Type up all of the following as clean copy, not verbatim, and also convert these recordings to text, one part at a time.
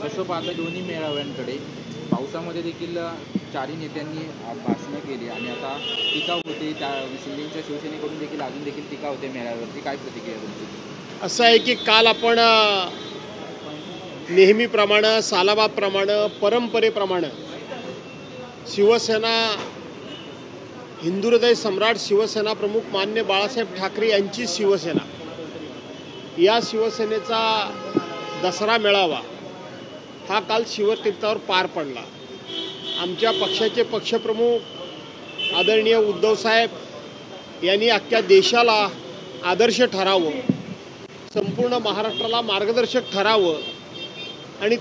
तसं पाहता दोन्ही मेळाव्यांकडे पावसामध्ये देखील चारही नेत्यांनी भाषणं केली आणि आता टीका होते, त्या शिंदेच्या शिवसेनेकडून देखील अजून देखील टीका होते मेळाव्यावरती. काय प्रतिक्रिया तुमची? असं आहे की काल आपण नेहमीप्रमाणे सालाबादप्रमाणे परंपरेप्रमाणे शिवसेना हिंदुहृदय सम्राट शिवसेना प्रमुख मान्य बाळासाहेब ठाकरे यांची शिवसेना या शिवसेनेचा दसरा मेळावा हा काल शिवतीर्थावर पार पडला. आमच्या पक्षाचे पक्षप्रमुख आदरणीय उद्धवसाहेब यांनी अख्ख्या देशाला आदर्श ठरावं, संपूर्ण महाराष्ट्राला मार्गदर्शक ठरावं आणि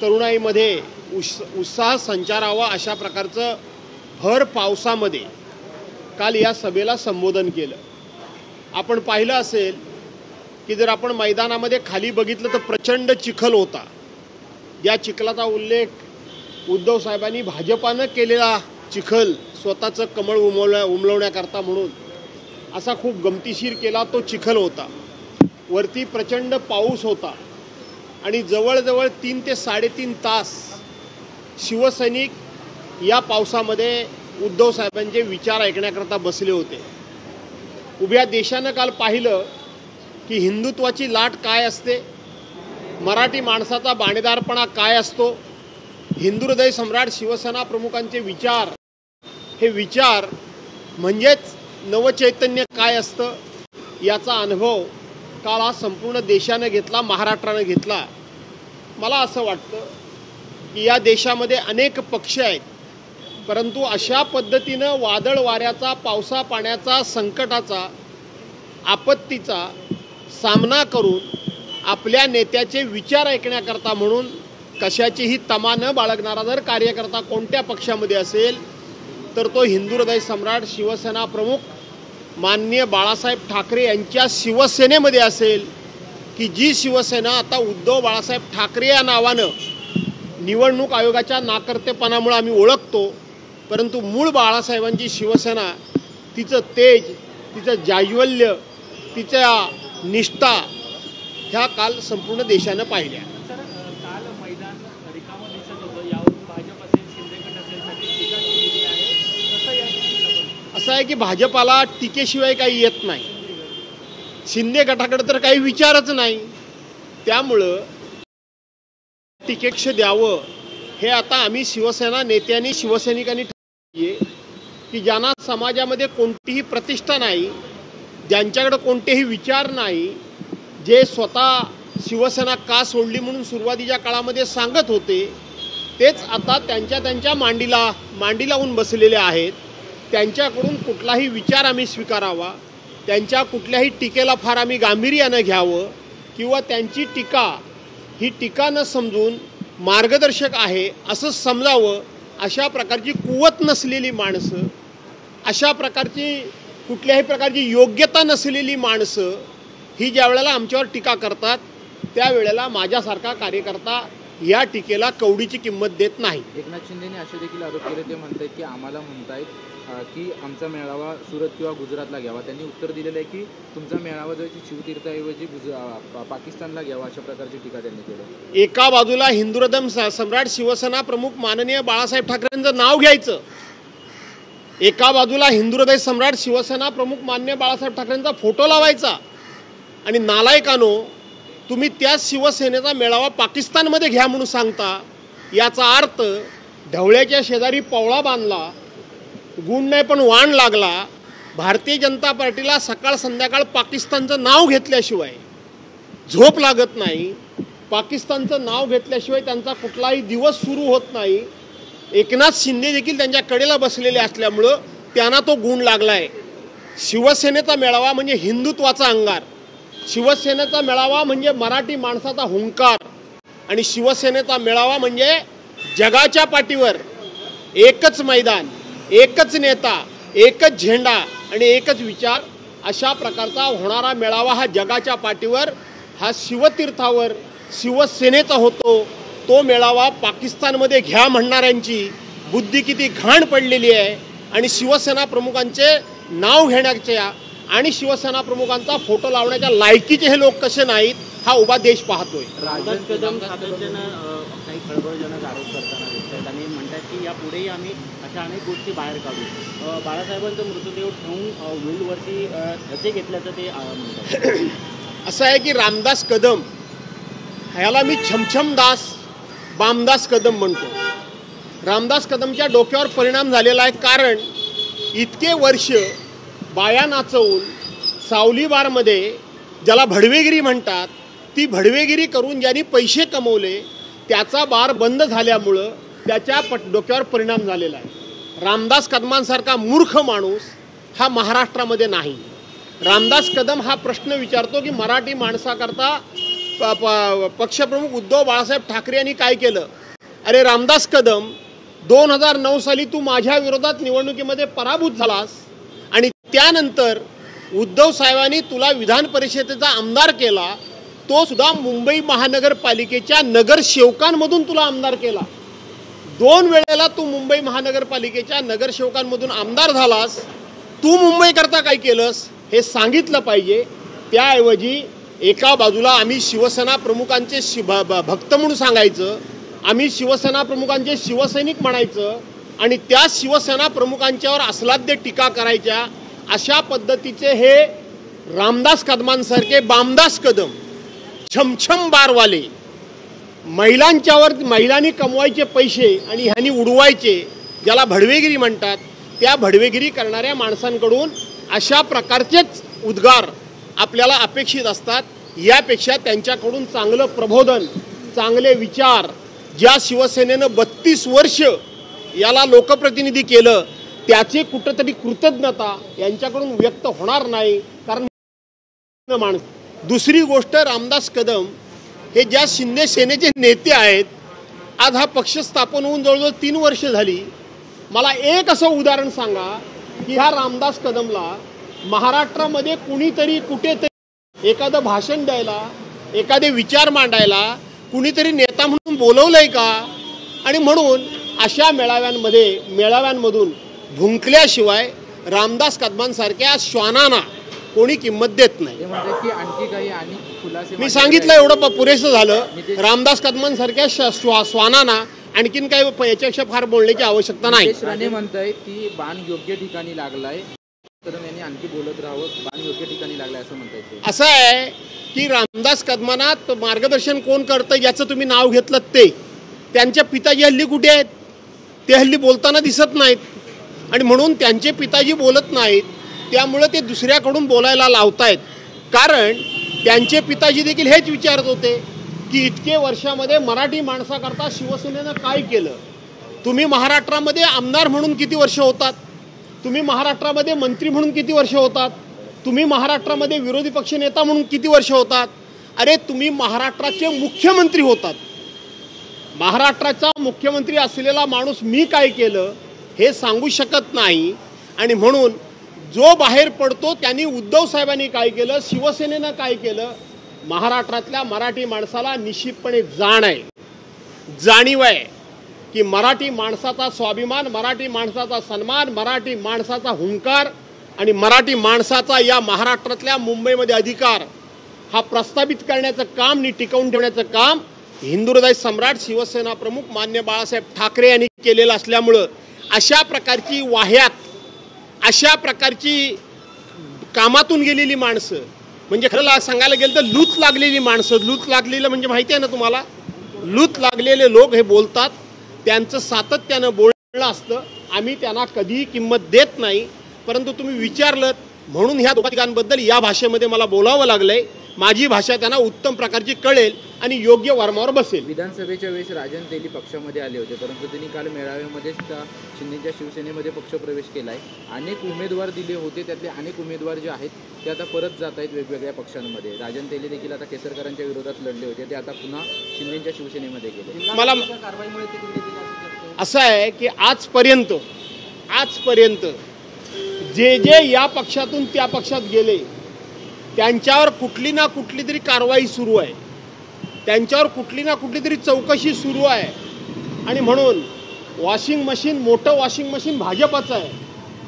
तरुणाईमध्ये उत्साह संचारावा अशा प्रकारचं भर पावसामध्ये काल या सभेला संबोधन केलं. आपण पाहिलं असेल की जर आपण मैदानामध्ये खाली बघितलं तर प्रचंड चिखल होता. या चिखलाचा उल्लेख उद्धव साहेबांनी भाजपानं केलेला चिखल स्वतःचं कमळ उमलवण्याकरता म्हणून असा खूप गमतीशीर केला तो चिखल होता. वरती प्रचंड पाऊस होता आणि जवळजवळ 3 ते 3.5 तास शिवसैनिक या पावसामध्ये उद्धव साहेबांचे विचार ऐकण्याकरता बसले होते. उभ्या देशानं काल पाहिलं की हिंदुत्वाची लाट काय असते, मराठी माणसाचा बाणेदारपणा काय असतो, हिंदुहृदय सम्राट शिवसेना प्रमुखांचे विचार, हे विचार म्हणजेच नवचैतन्य काय असतं याचा अनुभव काल हा संपूर्ण देशानं घेतला, महाराष्ट्रानं घेतला. मला असं वाटतं की या देशामध्ये अनेक पक्ष आहेत, परंतु अशा पद्धतीनं वादळ वाऱ्याचा, पावसा पाण्याचा, संकटाचा, आपत्तीचा सामना करून आपल्या नेत्याचे विचार ऐकण्याकरता म्हणून कशाचीही तमा न बाळगणारा जर कार्यकर्ता कोणत्या पक्षामध्ये असेल तर तो हिंदुहृदय सम्राट शिवसेना प्रमुख माननीय बाळासाहेब ठाकरे यांच्या शिवसेनेमध्ये असेल, की जी शिवसेना आता उद्धव बाळासाहेब ठाकरे या नावानं निवडणूक आयोगाच्या नाकर्तेपणामुळे आम्ही ओळखतो, परंतु मूळ बाळासाहेबांची शिवसेना, तिचं तेज, तिचं जाज्वल्य, तिच्या निष्ठा ह्या काल संपूर्ण देशानं पाहिल्या. काल मैदान रिकामं दिसत होतं, यावरून भाजप असेल, शिंदे गट असेल, त्यांनी टीका केलेली आहे. कसं या असं आहे की भाजपाला टीकेशिवाय काही येत नाही, शिंदे गटाकडे तर काही विचारच नाही. त्यामुळं टीकेक्ष द्यावं हे आता आम्ही शिवसेना नेत्यांनी, शिवसैनिकांनी ठरवले की ज्यांना समाजामध्ये कोणतीही प्रतिष्ठा नाही, ज्यांच्याकडे कोणतेही विचार नाही, जे स्वतः शिवसेना का सोडली म्हणून सुरुवातीच्या काळामध्ये सांगत होते, तेच आता त्यांच्या मांडी लावून बसलेले आहेत. त्यांच्याकडून कुठलाही विचार आम्ही स्वीकारावा, त्यांच्या कुठल्याही टीकेला फार आम्ही गांभीर्यानं घ्यावं किंवा त्यांची टीका ही टीका न समजून मार्गदर्शक आहे असं समजावं. अशा प्रकारची कुवत नसलेली माणसं, अशा प्रकारची कुठल्याही प्रकारची योग्यता नसलेली माणसं ही ज्या वेळेला आमच्यावर टीका करतात त्यावेळेला माझ्यासारखा कार्यकर्ता या टीकेला कवडीची किंमत देत नाही. एकनाथ शिंदेने असे देखील आरोप केले. ते म्हणतात की आम्हाला म्हणतायत की आमचा मेळावा सुरत किंवा गुजरातला घ्यावा. त्यांनी उत्तर दिलेलं आहे की तुमचा मेळावा जो शिवतीर्थाऐवजी पाकिस्तानला घ्यावा, अशा प्रकारची टीका त्यांनी केली. एका बाजूला हिंदुहृदय सम्राट शिवसेना प्रमुख माननीय बाळासाहेब ठाकरेंचं नाव घ्यायचं, एका बाजूला हिंदुहृदय सम्राट शिवसेना प्रमुख माननीय बाळासाहेब ठाकरेंचा फोटो लावायचा आणि नालायकानो तुम्ही त्याच शिवसेनेचा मेळावा पाकिस्तानमध्ये घ्या म्हणून सांगता. याचा अर्थ ढवळ्याच्या शेजारी पवळा बांधला, गुण नाही पण वाण लागला. भारतीय जनता पार्टीला सकाळ संध्याकाळ पाकिस्तानचं नाव घेतल्याशिवाय झोप लागत नाही, पाकिस्तानचं नाव घेतल्याशिवाय त्यांचा कुठलाही दिवस सुरू होत नाही. एकनाथ शिंदे देखील त्यांच्या कडेला बसलेले असल्यामुळं त्यांना तो गुण लागला आहे. शिवसेनेचा मेळावा म्हणजे हिंदुत्वाचा अंगार, शिवसेनेचा मेळावा म्हणजे मराठी माणसाचा हुंकार आणि शिवसेनेचा मेळावा म्हणजे जगाच्या पाठीवर एकच मैदान, एकच नेता, एकच झेंडा आणि एकच विचार अशा प्रकारचा होणारा मेळावा हा जगाच्या पाठीवर, हा शिवतीर्थावर शिवसेनेचा होतो. तो मेळावा पाकिस्तानमध्ये घ्या म्हणणाऱ्यांची बुद्धी किती घाण पडलेली आहे आणि शिवसेना प्रमुखांचे नाव घेण्याच्या आणि शिवसेना प्रमुखांचा फोटो लावण्याच्या लायकीचे हे लोक कसे नाहीत हा उभा देश पाहतोय. रामदास कदम सातत्यानं काही खळबळजनक आरोप करताना दिसतात आणि म्हणतात की यापुढेही आम्ही अशा अनेक गोष्टी बाहेर काढू. बाळासाहेबांचा मृतदेह ठेवून व्हीलवरती धसे घेतल्याचं ते म्हणतात. असं आहे की रामदास कदम ह्याला मी छमछमदास बामदास कदम म्हणतो. रामदास कदमच्या डोक्यावर परिणाम झालेला आहे, कारण इतके वर्ष बाया नाचवून सावली बारमध्ये ज्याला भडवेगिरी म्हणतात ती भडवेगिरी करून ज्यांनी पैसे कमवले त्याचा बार बंद झाल्यामुळं त्याच्या डोक्यावर परिणाम झालेला आहे. रामदास कदमांसारखा मूर्ख माणूस हा महाराष्ट्रामध्ये नाही. रामदास कदम हा प्रश्न विचारतो की मराठी माणसाकरता पक्षप्रमुख उद्धव बाळासाहेब ठाकरे यांनी काय केलं. अरे रामदास कदम, 2009 साली तू माझ्या विरोधात निवडणुकीमध्ये पराभूत झालास आणि त्यानंतर उद्धव साहेबांनी तुला विधान परिषदेचा आमदार केला. तो सुद्धा मुंबई महानगरपालिकेच्या नगरसेवकांमधून तुला आमदार केला. 2 वेळेला तू मुंबई महानगरपालिकेच्या नगरसेवकांमधून आमदार झालास. तू मुंबईकरता काय केलंस हे सांगितलं पाहिजे. त्याऐवजी एका बाजूला आम्ही शिवसेना प्रमुखांचे भक्त म्हणून सांगायचं, आम्ही शिवसेना प्रमुखांचे शिवसैनिक म्हणायचं आणि त्या शिवसेना प्रमुखांच्यावर अस्लाद्य टीका करायच्या. अशा पद्धतीचे हे रामदास कदमांसारखे बामदास कदम, छमछम बारवाले, महिलांनी कमवायचे पैसे आणि ह्यांनी उडवायचे, ज्याला भडवेगिरी म्हणतात, त्या भडवेगिरी करणाऱ्या माणसांकडून अशा प्रकारचेच उद्गार आपल्याला अपेक्षित असतात. यापेक्षा त्यांच्याकडून चांगलं प्रबोधन, चांगले विचार, ज्या शिवसेनेनं 32 वर्ष याला लोकप्रतिनिधी केलं त्याची कुठंतरी कृतज्ञता यांच्याकडून व्यक्त होणार नाही, कारण माणूस. दुसरी गोष्ट, रामदास कदम हे ज्या शिंदे सेनेचे नेते आहेत, आज हा पक्ष स्थापन होऊन जवळजवळ 3 वर्ष झाली. मला एक असं उदाहरण सांगा की ह्या रामदास कदमला महाराष्ट्रामध्ये कुणीतरी कुठेतरी एखादं भाषण द्यायला, एखादे विचार मांडायला कुणीतरी नेता म्हणून बोलवलंय का. आणि म्हणून अशा मेळाव्यांमधून भुंकल्याशिवाय रामदास कदमांसारख्या श्वानांना कोणी किंमत देत नाही. मी सांगितलं एवढं पुरेसं झालं. रामदास कदमांसारख्या श्वानांना आणखीन काही याच्यापेक्षा फार बोलण्याची आवश्यकता नाही. राणे म्हणतायत की बाण योग्य ठिकाणी लागलाय, कदम यांनी आणखी बोलत राहावं, बाण योग्य ठिकाणी लागलाय असं म्हणतायत. असं आहे की रामदास कदमांना मार्गदर्शन कोण करतं याचं तुम्ही नाव घेतलं ते. त्यांच्या पिताजी हल्ली कुठे आहेत, ते हल्ली बोलताना दिसत नाहीत आणि म्हणून त्यांचे पिताजी बोलत नाहीत, त्यामुळे ते दुसऱ्याकडून बोलायला लावतायत. कारण त्यांचे पिताजी देखील हेच विचारत होते की इतके वर्षामध्ये मराठी माणसाकरता शिवसेनेनं काय केलं. तुम्ही महाराष्ट्रामध्ये आमदार म्हणून किती वर्ष होतात, तुम्ही महाराष्ट्रामध्ये मंत्री म्हणून किती वर्ष होतात, तुम्ही महाराष्ट्रामध्ये विरोधी पक्ष नेता म्हणून किती वर्ष होतात. अरे तुम्ही महाराष्ट्राचे मुख्यमंत्री होतात. महाराष्ट्राचा मुख्यमंत्री असलेला माणूस मी काय केलं हे सांगू शकत नाही. आणि म्हणून जो बाहेर पडतो त्यांनी उद्धव साहेबांनी काय केलं, शिवसेनेनं काय केलं, महाराष्ट्रातल्या मराठी माणसाला निश्चितपणे जाणीव आहे की मराठी माणसाचा स्वाभिमान, मराठी माणसाचा सन्मान, मराठी माणसाचा हुंकार आणि मराठी माणसाचा या महाराष्ट्रातल्या मुंबईमध्ये अधिकार हा प्रस्थापित करण्याचं काम आणि टिकवून ठेवण्याचं काम हिंदुहृदय सम्राट शिवसेना प्रमुख मान्य बाळासाहेब ठाकरे यांनी केलेलं असल्यामुळं अशा प्रकारची वाह्यात, अशा प्रकारची कामातून गेलेली माणसं, म्हणजे खरं सांगायला गेलं तर लूत लागलेली माणसं, लूत लागलेलं म्हणजे माहिती आहे ना तुम्हाला, लूत लागलेले लोक हे बोलतात, त्यांचं सातत्यानं बोलणं असतं. आम्ही त्यांना कधीही किंमत देत नाही. परंतु तुम्ही विचारलं म्हणून ह्या दोघांबद्दल या भाषेमध्ये मला बोलावं लागलंय. माझी भाषा त्यांना उत्तम प्रकारची कळेल आणि योग्य वर्मावर बसेल. विधानसभेच्या वेळेस राजन तेली पक्षामध्ये आले होते, परंतु त्यांनी काल मेळाव्यामध्येच शिंदेच्या शिवसेनेमध्ये पक्षप्रवेश केलाय. अनेक उमेदवार दिले होते, त्यातले अनेक उमेदवार जे आहेत ते आता परत जात आहेत वेगवेगळ्या पक्षांमध्ये. राजन तेली देखील आता केसरकरांच्या विरोधात लढले होते, ते आता पुन्हा शिंदेच्या शिवसेनेमध्ये गेले. मला कारवाईमुळे असं आहे की आजपर्यंत जे या पक्षातून त्या पक्षात गेले त्यांच्यावर कुठली ना कुठली तरी कारवाई सुरू आहे, त्यांच्यावर कुठली ना कुठली तरी चौकशी सुरू आहे. आणि म्हणून मोठं वॉशिंग मशीन भाजपाचं आहे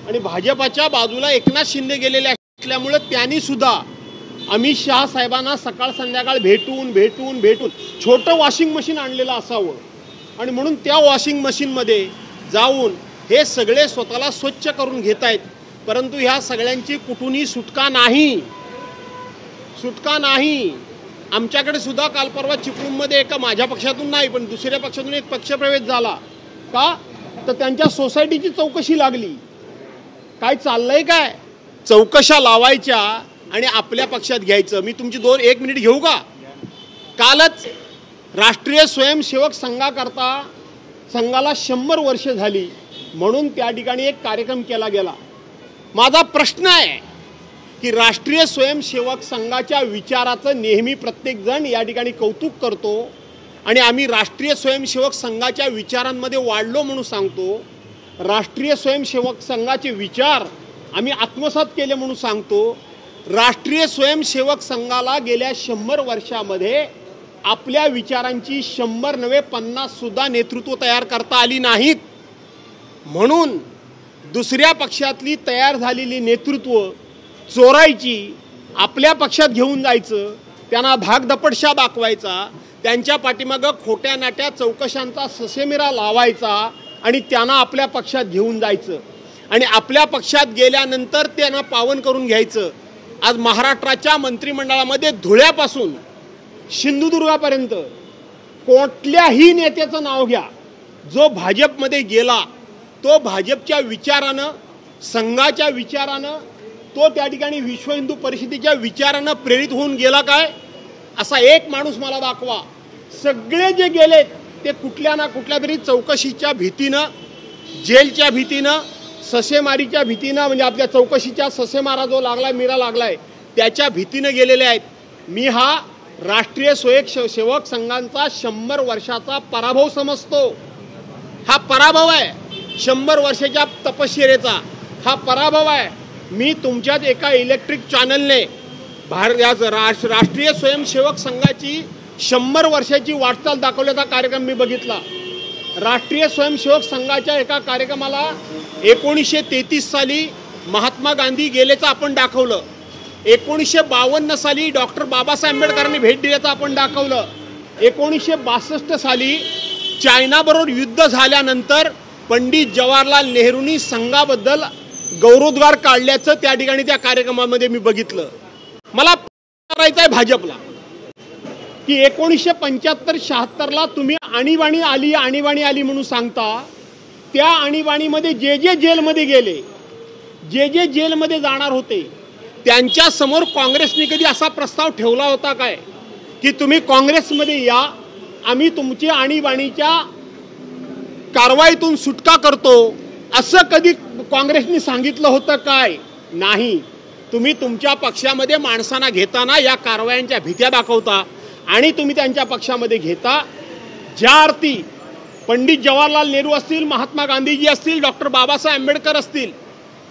आणि भाजपाच्या बाजूला एकनाथ शिंदे गेलेले असल्यामुळे त्यांनी सुद्धा अमित शहा साहेबांना सकाळ संध्याकाळ भेटून छोटं वॉशिंग मशीन आणलेलं असावं आणि म्हणून त्या वॉशिंग मशीनमध्ये जाऊन हे सगळे स्वतःला स्वच्छ करून घेत आहेत. परंतु ह्या सगळ्यांची कुठूनही सुटका नाही. आमच्याकडे सुद्धा काल परवा चिपळूणमध्ये एका माझ्या पक्षातून नाही पण दुसऱ्या पक्षातून एक पक्षप्रवेश झाला. का तर त्यांच्या सोसायटीची चौकशी लागली. काय चाललंय काय, चौकशा लावायच्या आणि आपल्या पक्षात घ्यायचं. मी तुमची 1 मिनिट घेऊ का? कालच राष्ट्रीय स्वयंसेवक संघाला 100 वर्ष झाली म्हणून त्या ठिकाणी एक कार्यक्रम केला गेला. माझा प्रश्न आहे की राष्ट्रीय स्वयंसेवक संघाच्या विचाराचं नेहमी प्रत्येकजण या ठिकाणी कौतुक करतो आणि आम्ही राष्ट्रीय स्वयंसेवक संघाच्या विचारांमध्ये वाढलो म्हणून सांगतो. राष्ट्रीय स्वयंसेवक संघाचे विचार आम्ही आत्मसात केले म्हणून सांगतो. राष्ट्रीय स्वयंसेवक संघाला गेल्या 100 वर्षामध्ये आपल्या विचारांची 100 नव्हे 50 सुद्धा नेतृत्व तयार करता आली नाहीत. म्हणून दुसऱ्या पक्षातली तयार झालेली नेतृत्व चोरायची, आपल्या पक्षात घेऊन जायचं, त्यांना भागदपटशा दाखवायचा, त्यांच्या पाठीमागं खोट्या नाट्या चौकशांचा ससेमिरा लावायचा आणि त्यांना आपल्या पक्षात घेऊन जायचं आणि आपल्या पक्षात गेल्यानंतर त्यांना पावन करून घ्यायचं. आज महाराष्ट्राच्या मंत्रिमंडळामध्ये धुळ्यापासून सिंधुदुर्गापर्यंत कुठल्याही नेत्याचं नाव घ्या, जो भाजपमध्ये गेला तो भाजपच्या विचारानं, संघाच्या विचारानं, तो त्या ठिकाणी विश्व हिंदू परिषदेच्या विचारानं प्रेरित होऊन गेला काय? असा एक माणूस मला दाखवा. सगळे जे गेलेत ते कुठल्या ना कुठल्या तरी चौकशीच्या भीतीनं, जेलच्या भीतीनं, ससेमारीच्या भीतीनं, म्हणजे आपल्या चौकशीच्या ससेमारा जो मिरा लागलाय त्याच्या भीतीनं गेलेले आहेत. मी हा राष्ट्रीय स्वयंसेवक संघाचा 100 वर्षाचा पराभव समजतो. हा पराभव आहे, 100 वर्षाच्या तपश्चर्येचा हा पराभव आहे. मी तुमच्याच एका इलेक्ट्रिक चॅनलने राष्ट्रीय स्वयंसेवक संघाची 100 वर्षाची वाटचाल दाखवल्याचा कार्यक्रम मी बघितला. राष्ट्रीय स्वयंसेवक संघाच्या एका कार्यक्रमाला 1933 साली महात्मा गांधी गेल्याचं आपण दाखवलं. 1952 साली डॉक्टर बाबासाहेब आंबेडकरांनी भेट दिल्याचं आपण दाखवलं. 1962 साली चायनाबरोबर युद्ध झाल्यानंतर पंडित जवाहरलाल नेहरूंनी संघाबद्दल गौरवोद्गार काढल्याचं त्या ठिकाणी त्या कार्यक्रमामध्ये मी बघितलं. मला करायचं आहे भाजपला की 1975-76ला तुम्ही आणीबाणी आली म्हणून सांगता. त्या आणीबाणीमध्ये जे जेलमध्ये गेले, जे जेलमध्ये जाणार होते, त्यांच्या समोर काँग्रेसने कधी असा प्रस्ताव ठेवला होता काय की तुम्ही काँग्रेसमध्ये या, आम्ही तुमची आणीबाणीच्या कारवाईतून सुटका करतो, असं कधी काँग्रेसने सांगितलं होतं काय? नाही. तुम्ही तुमच्या पक्षामध्ये माणसांना घेताना या कारवायांच्या भीत्या दाखवता आणि तुम्ही त्यांच्या पक्षामध्ये घेता. ज्या अर्थी पंडित जवाहरलाल नेहरू असतील, महात्मा गांधीजी असतील, डॉक्टर बाबासाहेब आंबेडकर असतील,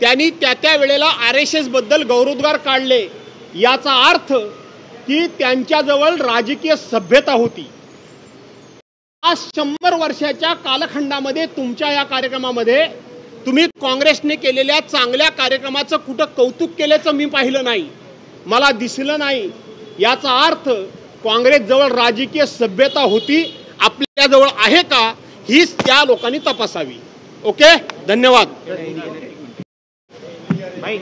त्यांनी त्या वेळेला RSS बद्दल गौरवोद्गार काढले. याचा अर्थ की त्यांच्याजवळ राजकीय सभ्यता होती. आज 100 वर्षाच्या कालखंडामध्ये तुमच्या या कार्यक्रमामध्ये तुम्ही काँग्रेसने केलेल्या चांगल्या कार्यक्रमाचं कुठं कौतुक केल्याचं मी पाहिलं नाही, मला दिसलं नाही. याचा अर्थ काँग्रेसजवळ राजकीय सभ्यता होती, आपल्याजवळ आहे का हीच त्या लोकांनी तपासावी. ओके, धन्यवाद. भाई